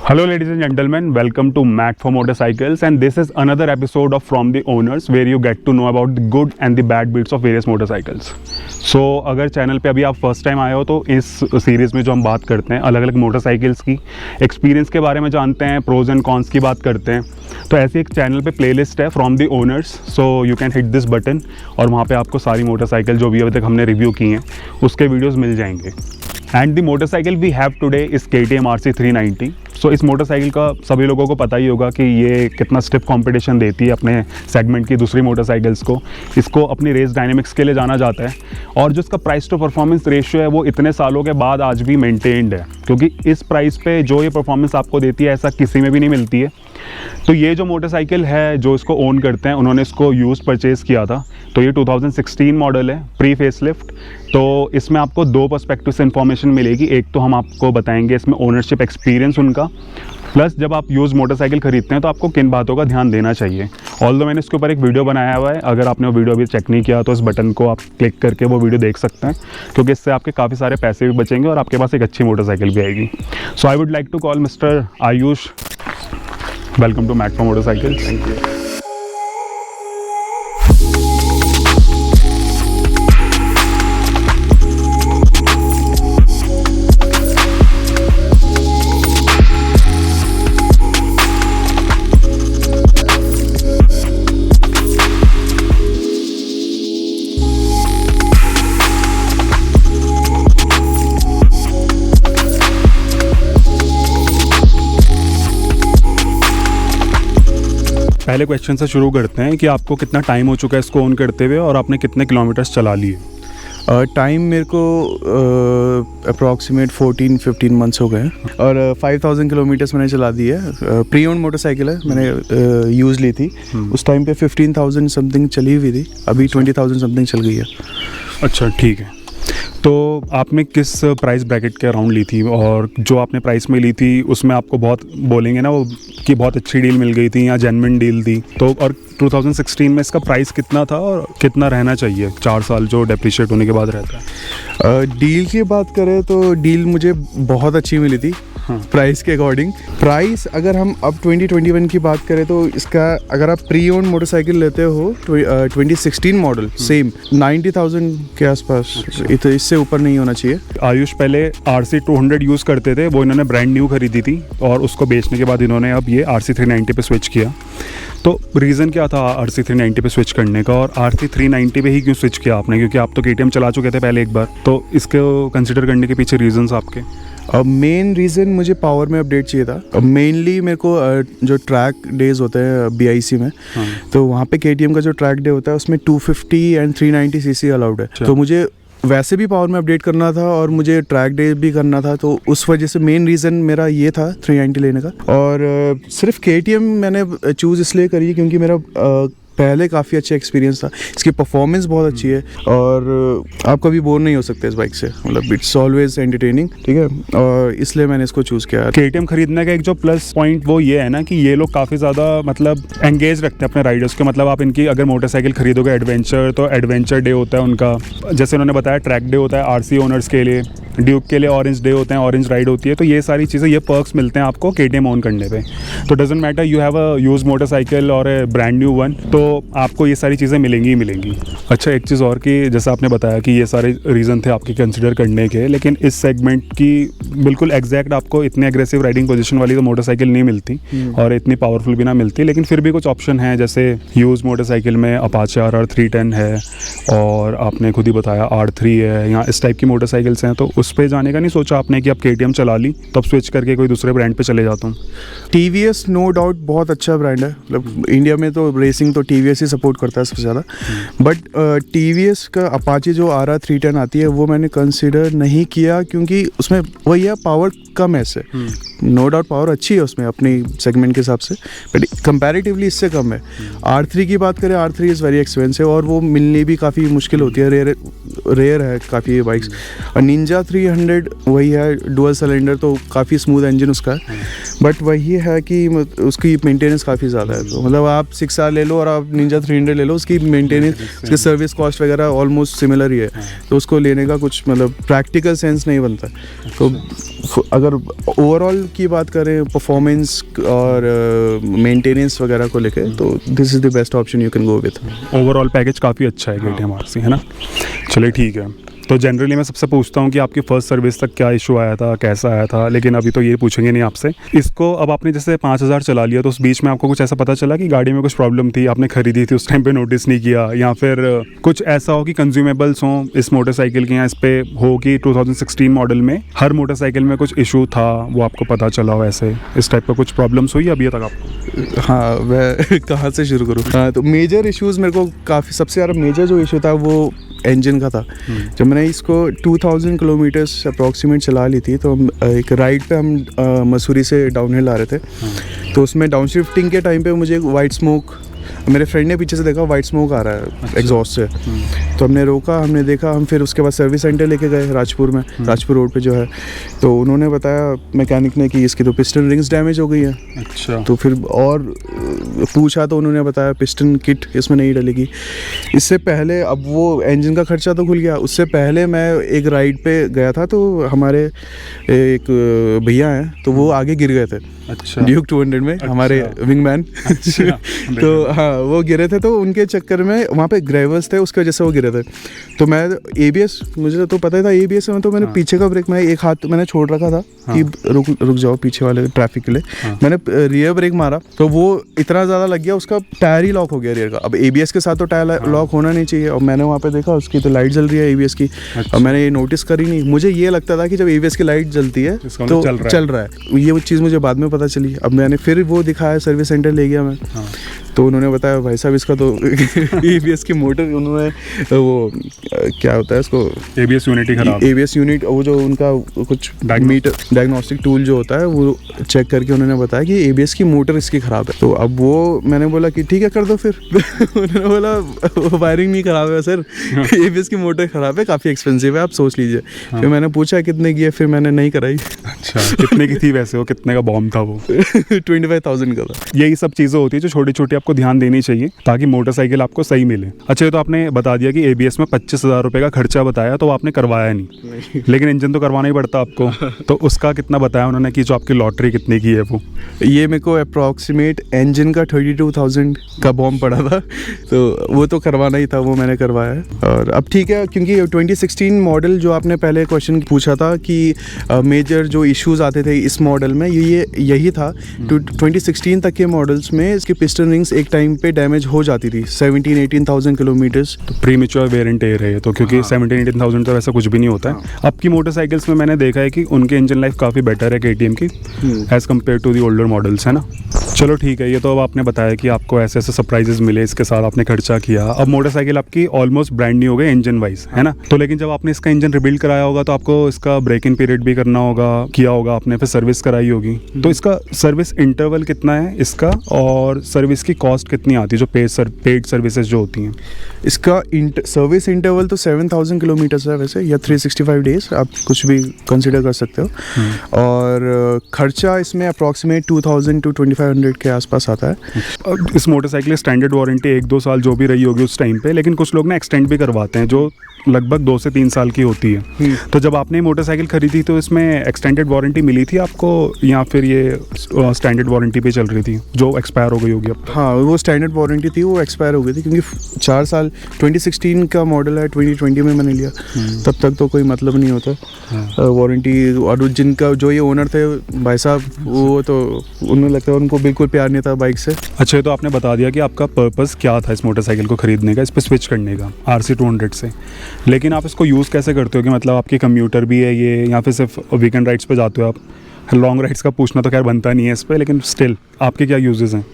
Hello ladies and gentlemen, welcome to Mac for Motorcycles, and this is another episode of From the Owners where you get to know about the good and the bad bits of various motorcycles. So अगर channel पे अभी आप first time आए हो तो इस series में जो हम बात करते हैं अलग अलग मोटरसाइकिल्स की एक्सपीरियंस के बारे में जानते हैं, प्रोज एंड कॉन्स की बात करते हैं। तो ऐसी एक चैनल पे प्लेलिस्ट है from the owners, so you can hit this button और वहाँ पे आपको सारी मोटरसाइकिल जो भी अभी तक हमने रिव्यू की हैं उसके वीडियोज़ मिल जाएंगे। And the motorcycle we have today is KTM RC 390। So इस मोटरसाइकिल का सभी लोगों को पता ही होगा कि ये कितना स्टिफ कंपटीशन देती है अपने सेगमेंट की दूसरी मोटरसाइकिल्स को। इसको अपनी रेस डायनेमिक्स के लिए जाना जाता है और जो इसका प्राइस टू परफॉर्मेंस रेशियो है वो इतने सालों के बाद आज भी मेंटेन्ड है, क्योंकि इस प्राइस पे जो ये परफॉर्मेंस आपको देती है ऐसा किसी में भी नहीं मिलती है। तो ये जो मोटरसाइकिल है जो इसको ओन करते हैं उन्होंने इसको यूज़ परचेज़ किया था। तो ये 2016 मॉडल है, प्री फेसलिफ्ट। तो इसमें आपको दो पर्सपेक्टिव से इन्फॉर्मेशन मिलेगी। एक तो हम आपको बताएंगे इसमें ओनरशिप एक्सपीरियंस उनका, प्लस जब आप यूज़ मोटरसाइकिल खरीदते हैं तो आपको किन बातों का ध्यान देना चाहिए। ऑल्दो मैंने इसके ऊपर एक वीडियो बनाया हुआ है, अगर आपने वो वीडियो अभी चेक नहीं किया तो इस बटन को आप क्लिक करके वो वीडियो देख सकते हैं, क्योंकि इससे आपके काफ़ी सारे पैसे भी बचेंगे और आपके पास एक अच्छी मोटरसाइकिल भी आएगी। So I would like to call mister Ayush, welcome to Mac for motorcycles. Thank you. पहले क्वेश्चन से शुरू करते हैं कि आपको कितना टाइम हो चुका है इसको ओन करते हुए और आपने कितने किलोमीटर्स चला लिए? टाइम मेरे को अप्रॉक्सीमेट 14-15 मंथ्स हो गए हैं और 5000 किलोमीटर्स मैंने चला दी है। प्री ओन मोटरसाइकिल है, मैंने यूज़ ली थी उस टाइम पे 15,000 समथिंग चली हुई थी, अभी 20,000 समथिंग चल गई है। अच्छा, ठीक है। तो आपने किस प्राइस ब्रैकेट के अराउंड ली थी और जो आपने प्राइस में ली थी उसमें आपको बहुत बोलेंगे ना वो कि बहुत अच्छी डील मिल गई थी या जेन्युइन डील थी? तो और 2016 में इसका प्राइस कितना था और कितना रहना चाहिए 4 साल जो डेप्रिशिएट होने के बाद रहता है? डील की बात करें तो डील मुझे बहुत अच्छी मिली थी प्राइस के अकॉर्डिंग। प्राइस अगर हम अब 2021 की बात करें तो इसका अगर आप प्री ओन मोटरसाइकिल लेते हो 2016 मॉडल सेम 90,000 के आसपास, इससे ऊपर नहीं होना चाहिए। आयुष पहले RC 200 यूज़ करते थे, वो इन्होंने ब्रांड न्यू खरीदी थी और उसको बेचने के बाद इन्होंने अब ये RC 390 पे स्विच किया। तो रीज़न क्या था RC 390 पे स्विच करने का और RC 390 पे ही क्यों स्विच किया आपने? क्योंकि आप तो KTM चला चुके थे पहले एक बार, तो इसको कंसिडर करने के पीछे रीजंस आपके? मेन रीज़न मुझे पावर में अपडेट चाहिए था। मेनली मेरे को जो ट्रैक डेज होते हैं BIC में, तो वहाँ पे KTM का जो ट्रैक डे होता है उसमें 250 एंड 390 cc अलाउड है। तो मुझे वैसे भी पावर में अपडेट करना था और मुझे ट्रैक डे भी करना था, तो उस वजह से मेन रीज़न मेरा ये था 390 लेने का। और सिर्फ KTM मैंने चूज़ इसलिए करी क्योंकि मेरा पहले काफ़ी अच्छा एक्सपीरियंस था, इसकी परफॉर्मेंस बहुत अच्छी है और आप कभी बोर नहीं हो सकते इस बाइक से, मतलब इट्स ऑलवेज एंटरटेनिंग, ठीक है, और इसलिए मैंने इसको चूज़ किया। KTM खरीदने का एक जो प्लस पॉइंट वो ये है ना कि ये लोग काफ़ी ज़्यादा मतलब एंगेज रखते हैं अपने राइडर्स के। मतलब आप इनकी अगर मोटरसाइकिल खरीदोगे एडवेंचर, तो एडवेंचर डे होता है उनका, जैसे उन्होंने बताया ट्रैक डे होता है RC ओनर्स के लिए, ड्यूक के लिए ऑरेंज डे होते हैं, ऑरेंज राइड होती है। तो ये सारी चीज़ें, ये पर्क्स मिलते हैं आपको KTM ओन करने पे। तो doesn't matter you have a use motorcycle और ए ब्रांड न्यू वन, तो आपको ये सारी चीज़ें मिलेंगी ही मिलेंगी। अच्छा, एक चीज़ और कि जैसा आपने बताया कि ये सारे रीज़न थे आपके कंसिडर करने के, लेकिन इस सेगमेंट की बिल्कुल एग्जैक्ट आपको इतनी एग्रेसिव राइडिंग पोजीशन वाली तो मोटरसाइकिल नहीं मिलती और इतनी पावरफुल भी ना मिलती, लेकिन फिर भी कुछ ऑप्शन हैं। जैसे यूज़ मोटरसाइकिल में अपाचे RR 310 है और आपने खुद ही बताया R3 है, या इस टाइप की मोटरसाइकिल्स हैं। तो उस पर जाने का नहीं सोचा आपने कि अब KTM चला ली तब स्विच करके कोई दूसरे ब्रांड पे चले जाता हूँ? TVS नो डाउट बहुत अच्छा ब्रांड है, मतलब इंडिया में तो रेसिंग तो TVS ही सपोर्ट करता है सबसे ज़्यादा। बट TVS का अपाचे जो RR 310 आती है वो मैंने कंसिडर नहीं किया, क्योंकि उसमें वही है, पावर कम है इससे। नो डाउट पावर अच्छी है उसमें अपनी सेगमेंट के हिसाब से, बट कंपैरेटिवली इससे कम है। R3 की बात करें, R3 इज़ वेरी एक्सपेंसिव और वो मिलनी भी काफ़ी मुश्किल होती है, रेयर है काफ़ी ये बाइक्स। और निंजा 300 वही है, डुअल सिलेंडर, तो काफ़ी स्मूथ इंजन उसका है, बट वही है कि उसकी मेंटेनेंस काफ़ी ज़्यादा है। तो मतलब आप 6 आर ले लो और आप निंजा 300 ले लो, उसकी मेंटेनेंस, उसकी सर्विस कॉस्ट वगैरह ऑलमोस्ट सिमिलर ही है। तो उसको लेने का कुछ मतलब प्रैक्टिकल सेंस नहीं बनता। तो अगर ओवरऑल की बात करें परफॉर्मेंस और मेंटेनेंस वगैरह को लेके, तो this is the best option you can go with. Overall package काफ़ी अच्छा है KTM RC, है ना। चलिए ठीक है। तो जनरली मैं सबसे पूछता हूँ कि आपकी फ़र्स्ट सर्विस तक क्या इशू आया था, कैसा आया था, लेकिन अभी तो ये पूछेंगे नहीं आपसे। इसको अब आपने जैसे 5000 चला लिया, तो उस बीच में आपको कुछ ऐसा पता चला कि गाड़ी में कुछ प्रॉब्लम थी, आपने खरीदी थी उस टाइम पे नोटिस नहीं किया, या फिर कुछ ऐसा हो कि कंज्यूमेबल्स हों इस मोटरसाइकिल के, या इस पे हो कि 2016 मॉडल में हर मोटरसाइकिल में कुछ इशू था, वो आपको पता चला हो, ऐसे इस टाइप का कुछ प्रॉब्लम्स हुई अभी तक आपको? हाँ, मैं कहाँ से शुरू करूँ? हाँ, तो मेजर इश्यूज़ मेरे को काफ़ी, सबसे ज़्यादा मेजर जो इशू था वो इंजन का था। जब मैंने इसको 2000 किलोमीटर्स अप्रॉक्सीमेट चला ली थी, तो हम एक राइड पे हम मसूरी से डाउनहिल आ रहे थे। तो उसमें डाउन शिफ्टिंग के टाइम पे मुझे वाइट स्मोक, मेरे फ्रेंड ने पीछे से देखा वाइट स्मोक आ रहा है एग्जॉस्ट से। तो हमने रोका, हमने देखा, हम फिर उसके बाद सर्विस सेंटर लेके गए राजपुर में, राजपुर रोड पे जो है। तो उन्होंने बताया मैकेनिक ने कि इसकी तो पिस्टन रिंग्स डैमेज हो गई है। अच्छा। तो फिर और पूछा तो उन्होंने बताया पिस्टन किट इसमें नहीं डलेगी। इससे पहले, अब वो इंजन का खर्चा तो खुल गया, उससे पहले मैं एक राइड पे गया था, तो हमारे एक भैया हैं, तो वो आगे गिर गए थे। अच्छा। ड्यूक 200 में। अच्छा। हमारे विंगमैन। अच्छा। तो हाँ, वो गिरे थे, तो उनके चक्कर में वहाँ पे ग्रेवल्स थे, उसकी वजह से वो गिरे थे। तो मैं ABS, मुझे तो पता ही था ABS में, तो मैंने पीछे का ब्रेक, मैं एक हाथ मैंने छोड़ रखा था कि रुक जाओ पीछे वाले ट्रैफिक के लिए। मैंने रियर ब्रेक मारा, तो वो इतना ज़्यादा लग गया, उसका टायर ही लॉक हो गया रियर का। अब ABS के साथ तो टायर लॉक होना नहीं चाहिए, और मैंने वहाँ पे देखा उसकी तो लाइट जल रही है ABS की। और मैंने ये नोटिस करी नहीं, मुझे ये लगता था कि जब ABS की लाइट जलती है तो चल रहा है। ये वो चीज़ मुझे बाद में पता चली। अब मैंने फिर वो दिखाया, सर्विस सेंटर ले गया मैं। तो उन्होंने बताया भाई साहब इसका तो ABS की मोटर, उन्होंने वो क्या होता है उसको, ABS यूनिट ही खराब, ABS यूनिट, वो जो उनका कुछ मीटर डायग्नोस्टिक टूल जो होता है वो चेक करके उन्होंने बताया कि ABS की मोटर इसकी ख़राब है। तो अब वो मैंने बोला कि ठीक है कर दो फिर। उन्होंने बोला वायरिंग नहीं ख़राब है सर, ABS की मोटर ख़राब है, काफ़ी एक्सपेंसिव है, आप सोच लीजिए। फिर मैंने पूछा कितने की है, फिर मैंने नहीं कराई। अच्छा, कितने की थी वैसे वो, कितने का बॉम्ब था वो? 25,000 का था। यही सब चीज़ें होती है जो छोटी छोटी आपको ध्यान देनी चाहिए ताकि मोटरसाइकिल आपको सही मिले। अच्छा, ये तो आपने बता दिया कि ABS में 25,000 रुपये का खर्चा बताया, तो आपने करवाया नहीं, लेकिन इंजन तो करवाना ही पड़ता आपको। तो उसका कितना बताया उन्होंने कि जो आपकी लॉटरी कितने की है वो? ये मेरे को अप्रॉक्सीमेट इंजन का 32,000 का बॉम्ब पड़ा था, तो वो तो करवाना ही था, वो मैंने करवाया है। और अब ठीक है, क्योंकि 2016 मॉडल जो आपने पहले क्वेश्चन पूछा था कि मेजर जो इश्यूज आते थे इस मॉडल में, ये यही था। 2016 तक के मॉडल्स में इसकी पिस्टन रिंग्स एक टाइम पे डैमेज हो जाती थी 17,000-18,000 किलोमीटर्स। तो प्रीमेच्योर वेयर एंड टेयर है तो, क्योंकि 17,000-18,000 तो वैसा कुछ भी नहीं होता है। आपकी मोटरसाइकिल्स में मैंने देखा है कि उनके इंजन लाइफ काफ़ी बेटर है KTM की as compared to the older models, है ना। चलो ठीक है, ये तो अब आपने बताया कि आपको ऐसे ऐसे सरप्राइजेस मिले, इसके साथ आपने खर्चा किया। अब मोटरसाइकिल आपकी ऑलमोस्ट ब्रांड न्यू हो गई इंजन वाइज, है ना। तो लेकिन जब आपने इसका इंजन रिबिल्ड कराया होगा तो आपको इसका ब्रेक इन पीरियड भी करना होगा, किया होगा आपने, फिर सर्विस कराई होगी। तो इसका सर्विस इंटरवल कितना है इसका, और सर्विस की कॉस्ट कितनी आती है जो पेड सर्विसेज जो होती हैं? इसका सर्विस इंटरवल तो 7,000 किलोमीटर्स है वैसे, या 365 डेज, आप कुछ भी कंसिडर कर सकते हो। और खर्चा इसमें अप्रॉक्सीमेट 2,000 to 2,500 के आसपास आता है। इस मोटरसाइकिल स्टैंडर्ड वारंटी 1-2 साल जो भी रही होगी उस टाइम पे, लेकिन कुछ लोग ना एक्सटेंड भी करवाते हैं जो लगभग 2 से 3 साल की होती है। तो जब आपने मोटरसाइकिल खरीदी तो इसमें एक्सटेंडेड वारंटी मिली थी आपको, या फिर ये स्टैंडर्ड वारंटी पे चल रही थी जो एक्सपायर हो गई होगी अब? हाँ, वो स्टैंडर्ड वारंटी थी, वो एक्सपायर हो गई थी, क्योंकि 4 साल 2016 का मॉडल है, 2020 में मैंने लिया, तब तक तो कोई मतलब नहीं होता वारंटी। और जिनका जो ये ओनर थे भाई साहब, वो तो उन्हें लगता है उनको बिल्कुल प्यार नहीं था बाइक से। अच्छा, तो आपने बता दिया कि आपका पर्पस क्या था इस मोटरसाइकिल को खरीदने का, इस पर स्विच करने का RC 200 से, लेकिन आप इसको यूज़ कैसे करते हो? कि मतलब आपकी कम्यूटर भी है ये, या फिर सिर्फ वीकेंड राइड्स पे जाते हो आप? लॉन्ग राइड्स का पूछना तो खैर बनता नहीं है इस पर, लेकिन स्टिल आपके क्या यूजेस हैं?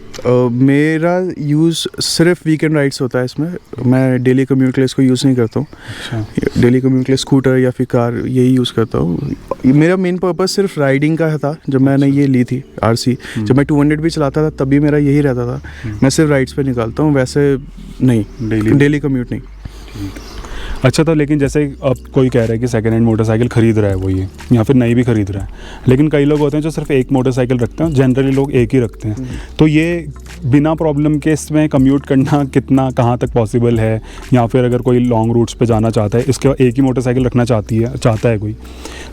मेरा यूज़ सिर्फ वीकेंड राइड्स होता है इसमें, मैं डेली कम्यूट के लिए इसको यूज़ नहीं करता हूँ। अच्छा। डेली कम्यूट के लिए स्कूटर या फिर कार यही यूज़ करता हूँ। मेरा मेन पर्पस सिर्फ राइडिंग का था जब मैंने ये ली थी RC। जब मैं 200 भी चलाता था तब भी मेरा यही रहता था, मैं सिर्फ राइड्स पे निकालता हूँ, वैसे नहीं डेली कम्यूट नहीं। अच्छा, तो लेकिन जैसे अब कोई कह रहा है कि सेकेंड हैंड मोटरसाइकिल खरीद रहा है वो ये, या फिर नई भी खरीद रहा है, लेकिन कई लोग होते हैं जो सिर्फ एक मोटरसाइकिल रखते हैं, जनरली लोग एक ही रखते हैं, तो ये बिना प्रॉब्लम के इसमें कम्यूट करना कितना कहाँ तक पॉसिबल है, या फिर अगर कोई लॉन्ग रूट्स पे जाना चाहता है, इसके एक ही मोटरसाइकिल रखना चाहता है कोई,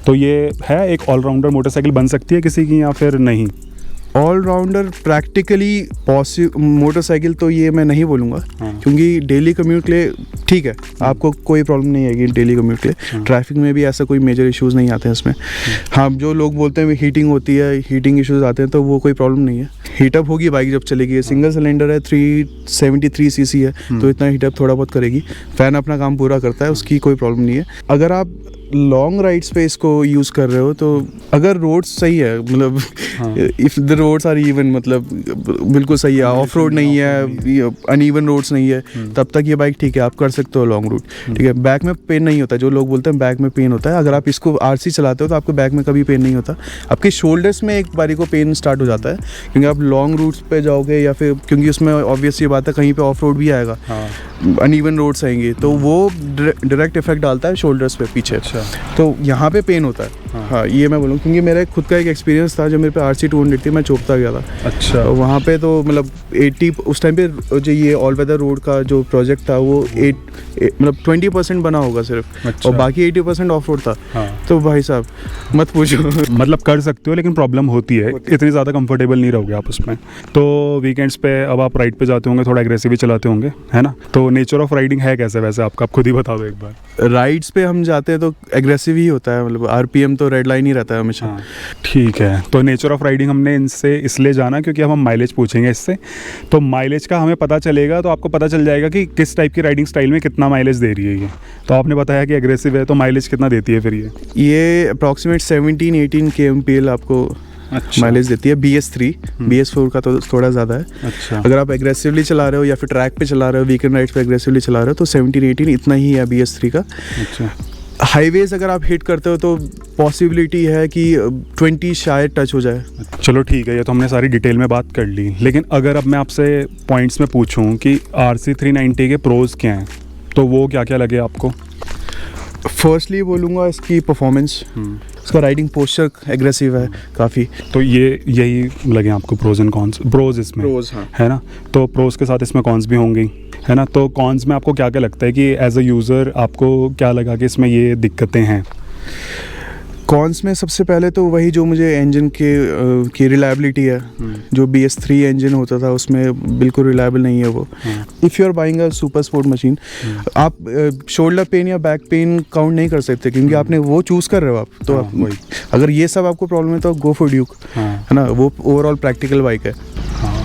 तो ये है एक ऑलराउंडर मोटरसाइकिल बन सकती है किसी की या फिर नहीं? ऑलराउंडर प्रैक्टिकली मोटरसाइकिल तो ये मैं नहीं बोलूँगा, क्योंकि डेली कम्यूट के लिए ठीक है, आपको कोई प्रॉब्लम नहीं आएगी डेली कम्यूट के लिए, ट्रैफिक में भी ऐसा कोई मेजर इश्यूज़ नहीं आते हैं इसमें। हाँ, जो लोग बोलते हैं हीटिंग होती है, हीटिंग इश्यूज़ आते हैं, तो वो कोई प्रॉब्लम नहीं है। हीटअप होगी बाइक जब चलेगी, सिंगल सिलेंडर है, 373 सीसी है, तो इतना हीटअप थोड़ा बहुत करेगी, फ़ैन अपना काम पूरा करता है, उसकी कोई प्रॉब्लम नहीं है। अगर आप लॉन्ग राइड्स पे इसको यूज़ कर रहे हो, तो अगर रोड्स सही है, मतलब if the roads are even, मतलब बिल्कुल सही है, ऑफ रोड नहीं है, अनइवन रोड्स नहीं है, तब तक ये बाइक ठीक है, आप कर सकते हो लॉन्ग रूट, ठीक है। बैक में पेन नहीं होता, जो लोग बोलते हैं बैक में पेन होता है, अगर आप इसको आरसी चलाते हो तो आपको बैक में कभी पेन नहीं होता, आपके शोल्डर्स में एक बारी को पेन स्टार्ट हो जाता है, क्योंकि आप लॉन्ग रूट्स पे जाओगे, या फिर क्योंकि उसमें ऑब्वियस ये बात है कहीं पे ऑफ रोड भी आएगा, अनइवन रोड्स आएंगे, तो वो डायरेक्ट इफेक्ट डालता है शोल्डर्स पे पीछे। अच्छा। तो यहाँ पे पेन होता है। हाँ, ये मैं बोलूँ, क्योंकि मेरा खुद का एक एक्सपीरियंस था, जब मेरे पे RC 200 थी, मैं चोपता गया था। अच्छा। तो वहाँ पे तो मतलब 80 उस टाइम पे जो ये ऑल वेदर रोड का जो प्रोजेक्ट था वो मतलब 20% बना होगा सिर्फ। अच्छा। और बाकी 80% ऑफ रोड था। हाँ। तो भाई साहब मत पूछो। मतलब कर सकते हो, लेकिन प्रॉब्लम होती है, इतनी ज़्यादा कंफर्टेबल नहीं रहोगे आप उसमें। तो वीकेंड्स पे अब आप राइड पे जाते होंगे, थोड़ा एग्रेसिव भी चलाते होंगे, है ना? तो नेचर ऑफ राइडिंग है कैसे वैसे आपका, आप खुद ही बता दो एक बार। राइड्स पे हम जाते हैं तो एग्रेसिव ही होता है, मतलब RPM तो रेड लाइन ही रहता है हमेशा। हाँ। ठीक है, तो नेचर ऑफ राइडिंग हमने इनसे इसलिए जाना क्योंकि अब हम माइलेज पूछेंगे इससे, तो माइलेज का हमें पता चलेगा, तो आपको पता चल जाएगा कि किस टाइप की राइडिंग स्टाइल में कितना माइलेज दे रही है ये। तो आपने बताया कि एग्रेसिव है, तो माइलेज कितना देती है फिर ये अप्रॉक्सीमेट 17-18 kmpl आपको माइलेज देती है। BS3 BS4 का तो थोड़ा ज़्यादा है। अच्छा। अगर आप एग्रेसिवली चला रहे हो या फिर ट्रैक पे चला रहे हो, वीकेंड राइड्स पे एग्रेसिवली चला रहे हो, तो 17-18 इतना ही है BS3 का। अच्छा। हाईवेज अगर आप हिट करते हो तो पॉसिबिलिटी है कि 20 शायद टच हो जाए। चलो ठीक है, ये तो हमने सारी डिटेल में बात कर ली, लेकिन अगर अब मैं आपसे पॉइंट्स में पूछूं कि RC 390 के प्रोज क्या हैं, तो वो क्या क्या लगे आपको? फर्स्टली बोलूँगा इसकी परफॉर्मेंस, इसका राइडिंग पोस्चर एग्रेसिव है काफ़ी, तो ये यही लगे आपको प्रोज एंड कॉन्स? प्रोज इसमें हाँ। है ना, तो प्रोज के साथ इसमें कॉन्स भी होंगी, है ना? तो कॉन्स में आपको क्या क्या लगता है कि एज अ यूज़र आपको क्या लगा कि इसमें ये दिक्कतें हैं? कॉन्स में सबसे पहले तो वही जो मुझे इंजन की रिलायबिलिटी है, जो BS3 इंजन होता था उसमें बिल्कुल रिलायबल नहीं है वो। If you are buying a super sport machine, आप शोल्डर पेन या बैक पेन काउंट नहीं कर सकते, क्योंकि आपने वो चूज़ कर रहे हो आप, तो अगर ये सब आपको प्रॉब्लम है तो गो फॉर ड्यूक, है ना? वो ओवरऑल प्रैक्टिकल बाइक है,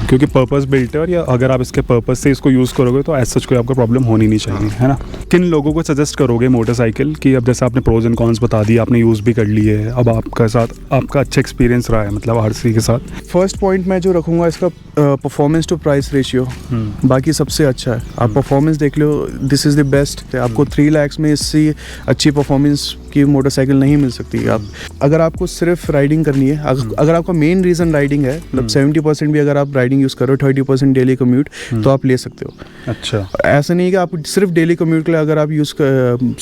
क्योंकि पर्पस बिल्ट है, और या अगर आप इसके पर्पस से इसको यूज़ करोगे तो ऐसा कोई आपको प्रॉब्लम होनी नहीं चाहिए, है ना? किन लोगों को सजेस्ट करोगे मोटरसाइकिल की? अब जैसे आपने प्रोज एंड कॉन्स बता दिए, आपने यूज़ भी कर लिए है, अब आपका अच्छा एक्सपीरियंस रहा है मतलब RC के साथ। फर्स्ट पॉइंट मैं जो रखूँगा इसका परफॉर्मेंस टू प्राइस रेशियो, बाकी सबसे अच्छा है। आप परफॉर्मेंस देख लो, दिस इज़ द बेस्ट। आपको 3 लाख में इससे अच्छी परफॉर्मेंस की मोटरसाइकिल नहीं मिल सकती। आप अगर आपको सिर्फ राइडिंग करनी है, अगर आपका मेन रीज़न राइडिंग है, मतलब 70% भी अगर आप राइडिंग यूज़ करो, 30% डेली कम्यूट, तो आप ले सकते हो। अच्छा। ऐसा नहीं है कि आप सिर्फ डेली कम्यूट के लिए अगर आप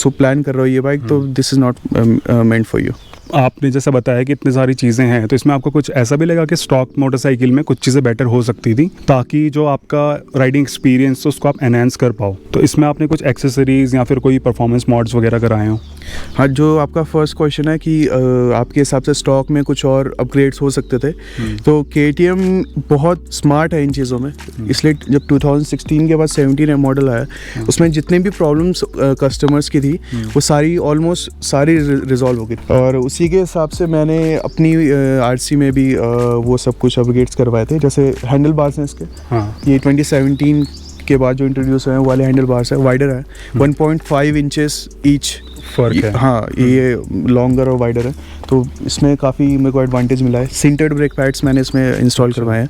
प्लान कर रहे हो ये बाइक, तो this is not meant for you. आपने जैसा बताया कि इतनी सारी चीज़ें हैं, तो इसमें आपको कुछ ऐसा भी लगा कि स्टॉक मोटरसाइकिल में कुछ चीज़ें बेटर हो सकती थी, ताकि जो आपका राइडिंग एक्सपीरियंस तो उसको आप एनहांस कर पाओ? तो इसमें आपने कुछ एक्सेसरीज या फिर कोई परफॉर्मेंस मॉड्स वगैरह कराए हो? हाँ, जो आपका फर्स्ट क्वेश्चन है कि आपके हिसाब से स्टॉक में कुछ और अपग्रेड्स हो सकते थे, तो KTM बहुत स्मार्ट है इन चीज़ों में। इसलिए जब 2016 के बाद 17 मॉडल आया, उसमें जितने भी प्रॉब्लम्स कस्टमर्स की थी वो सारी सारी रिजॉल्व हो गई, और उसी के हिसाब से मैंने अपनी RC में भी वो सब कुछ अपग्रेड्स करवाए थे। जैसे हैंडल बार्स हैं इसके, ये 2017 के बाद जो इंट्रोड्यूस हुए हैं वाले हैंडल बार्स है, वाइडर है, 1.5 इंचेस ईच फर्क है। हाँ, ये लॉन्गर और वाइडर है, तो इसमें काफ़ी मेरे को एडवांटेज मिला है। सिंटेड ब्रेक पैड्स मैंने इसमें इंस्टॉल करवाए हैं,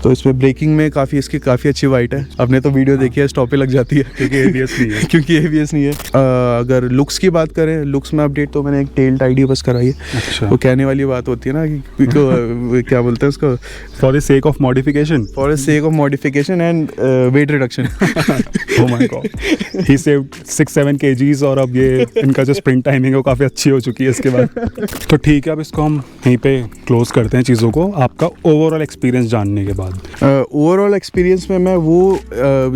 तो इसमें ब्रेकिंग में इसकी काफ़ी अच्छी वाइट है। आपने तो वीडियो देखी है, स्टॉप पे लग जाती है क्योंकि ABS नहीं है। क्योंकि ABS नहीं है। अगर लुक्स की बात करें, लुक्स में अपडेट तो मैंने एक टेल टाइडी बस कराई है। अच्छा। वो कहने वाली बात होती है ना कि क्या बोलते हैं उसको, for the sake of modification, for the sake of modification and weight reduction. Oh my God, he saved 6-7 kgs और अब ये इनका जो स्प्रिंट टाइमिंग है वो काफ़ी अच्छी हो चुकी है इसके बाद। तो ठीक है, अब इसको हम यहीं पे क्लोज करते हैं चीज़ों को, आपका ओवरऑल एक्सपीरियंस जानने के बाद। ओवरऑल एक्सपीरियंस में मैं वो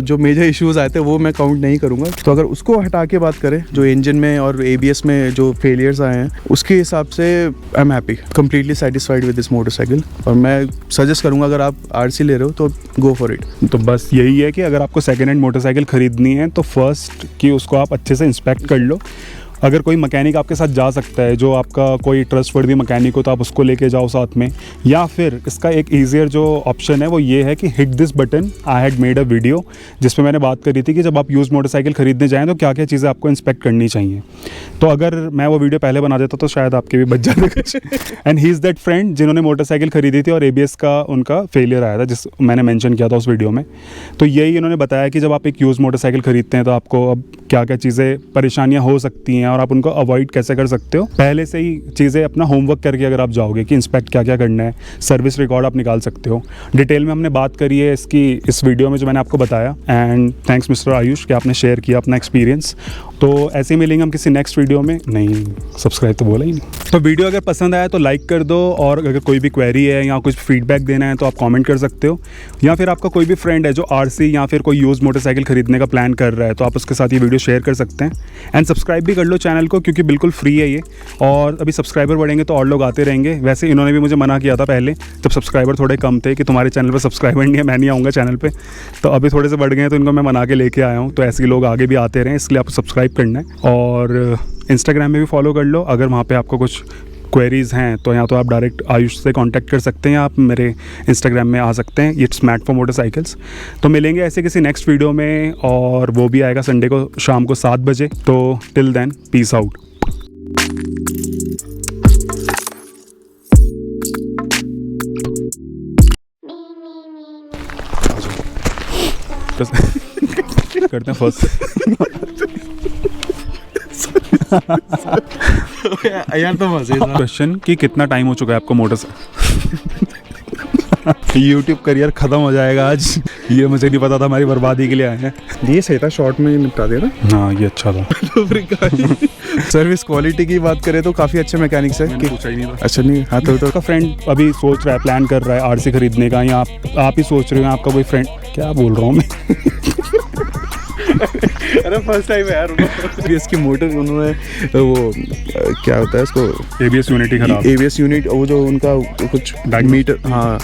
जो मेजर इश्यूज आए थे वो मैं काउंट नहीं करूँगा। तो अगर उसको हटा के बात करें, जो इंजन में और ABS में जो फेलियर्स आए हैं, उसके हिसाब से I am happy, completely satisfied with this motorcycle. और मैं सजेस्ट करूँगा, अगर आप RC ले रहे हो तो गो फॉर इट। तो बस यही है कि अगर आपको सेकेंड हैंड मोटरसाइकिल खरीदनी है तो फर्स्ट कि उसको आप अच्छे से इंस्पेक्ट कर लो। अगर कोई मैकेनिक आपके साथ जा सकता है, जो आपका कोई ट्रस्टवर्दी मैकेनिक हो, तो आप उसको लेके जाओ साथ में। या फिर इसका एक ईजियर जो ऑप्शन है वो ये है कि hit this button, I had made a video जिसमें मैंने बात करी थी कि जब आप यूज़ मोटरसाइकिल खरीदने जाएँ तो क्या क्या चीज़ें आपको इंस्पेक्ट करनी चाहिए। तो अगर मैं वो वीडियो पहले बना देता तो शायद आपके भी बच जाते कुछ। And he is that friend जिन्होंने मोटरसाइकिल खरीदी थी और ABS का उनका फेलियर आया था, जिस मैंने मेंशन किया था उस वीडियो में। तो यही इन्होंने बताया कि जब आप एक यूज़ मोटरसाइकिल खरीदते हैं तो आपको अब क्या क्या चीज़ें परेशानियाँ हो सकती हैं और आप उनको अवॉइड कैसे कर सकते हो। पहले से ही चीज़ें अपना होमवर्क करके अगर आप जाओगे कि इंस्पेक्ट क्या क्या करना है, सर्विस रिकॉर्ड आप निकाल सकते हो। डिटेल में हमने बात करी है इसकी इस वीडियो में जो मैंने आपको बताया। एंड थैंक्स मिस्टर आयुष कि आपने शेयर किया अपना एक्सपीरियंस। तो ऐसे ही मिलेंगे हम किसी नेक्स्ट वीडियो में। नहीं, सब्सक्राइब तो बोला ही नहीं। तो वीडियो अगर पसंद आया तो लाइक कर दो, और अगर कोई भी क्वेरी है या कुछ फीडबैक देना है तो आप कमेंट कर सकते हो। या फिर आपका कोई भी फ्रेंड है जो RC या फिर कोई यूज़ मोटरसाइकिल खरीदने का प्लान कर रहा है तो आप उसके साथ ये वीडियो शेयर कर सकते हैं। एंड सब्सक्राइब भी कर लो चैनल को, क्योंकि बिल्कुल फ्री है ये, और अभी सब्सक्राइबर बढ़ेंगे तो और लोग आते रहेंगे। वैसे इन्होंने भी मुझे मना किया था पहले, जब सब्सक्राइबर थोड़े कम थे, कि तुम्हारे चैनल पर सब्सक्राइबर नहीं है, मैं नहीं आऊँगा चैनल पर। तो अभी थोड़े से बढ़ गए हैं तो इनको मैं मना के लेके आया हूँ। तो ऐसे ही लोग आगे भी आते रहें, इसलिए आपको सब्सक्राइब करना है। और इंस्टाग्राम में भी फॉलो कर लो। अगर वहाँ पे आपको कुछ क्वेरीज़ हैं तो या तो आप डायरेक्ट आयुष से कांटेक्ट कर सकते हैं, या आप मेरे इंस्टाग्राम में आ सकते हैं, इट्स मैट फॉर मोटरसाइकिल्स। तो मिलेंगे ऐसे किसी नेक्स्ट वीडियो में, और वो भी आएगा संडे को शाम को 7 बजे। तो टिल देन, पीस आउट। करते हैं फर्स्ट यार तो मजे क्वेश्चन कि कितना टाइम हो चुका है आपको मोटरसाइकिल। YouTube करियर खत्म हो जाएगा आज, ये मुझे नहीं पता था, हमारी बर्बादी के लिए आए हैं। ये सही था, शॉर्ट में निपटा दिया ना। हाँ, ये अच्छा था। सर्विस क्वालिटी की बात करें तो काफ़ी अच्छे मैकेनिक्स है। पूछा ही नहीं था। अच्छा नहीं, हाँ तो का फ्रेंड अभी सोच रहा है, प्लान कर रहा है RC खरीदने का, या आप ही सोच रहे हो, आपका कोई फ्रेंड, क्या बोल रहा हूँ मैं। अरे फर्स्ट टाइम है यार। इसकी मोटर उन्होंने वो क्या होता है इसको, ABS यूनिट ही खराब, ABS यूनिट, वो जो उनका कुछ मीटर, हाँ